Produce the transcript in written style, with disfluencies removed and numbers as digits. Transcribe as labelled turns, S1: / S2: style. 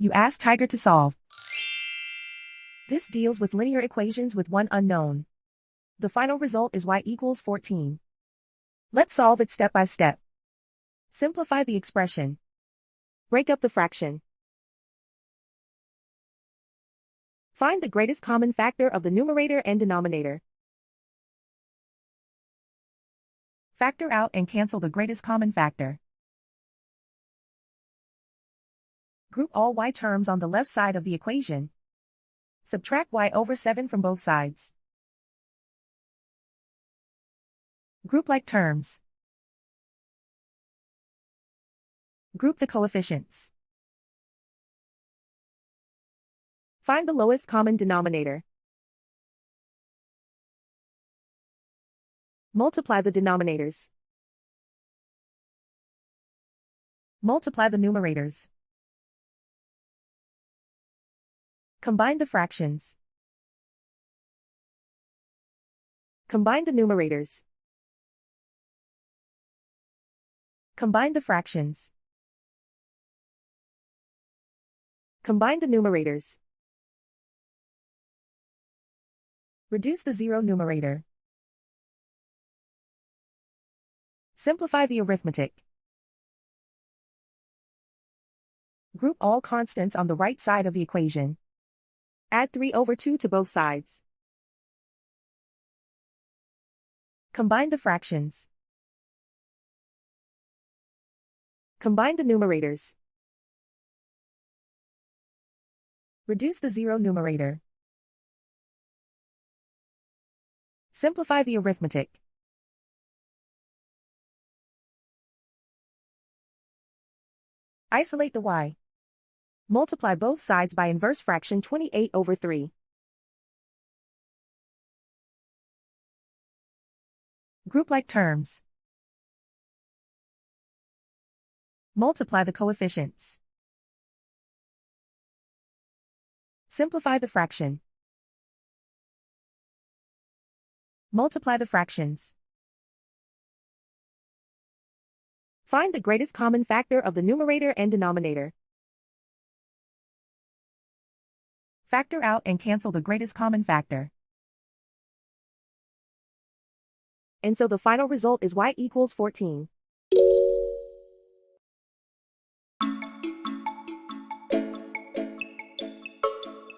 S1: You ask Tiger to solve. This deals with linear equations with one unknown. The final result is y equals 14. Let's solve it step by step. Simplify the expression. Break up the fraction. Find the greatest common factor of the numerator and denominator. Factor out and cancel the greatest common factor. Group all y terms on the left side of the equation. Subtract y over 7 from both sides. Group like terms. Group the coefficients. Find the lowest common denominator. Multiply the denominators. Multiply the numerators. Combine the fractions. Combine the numerators. Combine the fractions. Combine the numerators. Reduce the zero numerator. Simplify the arithmetic. Group all constants on the right side of the equation. Add 3 over 2 to both sides. Combine the fractions. Combine the numerators. Reduce the zero numerator. Simplify the arithmetic. Isolate the y. Multiply both sides by inverse fraction 28 over 3. Group like terms. Multiply the coefficients. Simplify the fraction. Multiply the fractions. Find the greatest common factor of the numerator and denominator. Factor out and cancel the greatest common factor. And so the final result is y equals 14.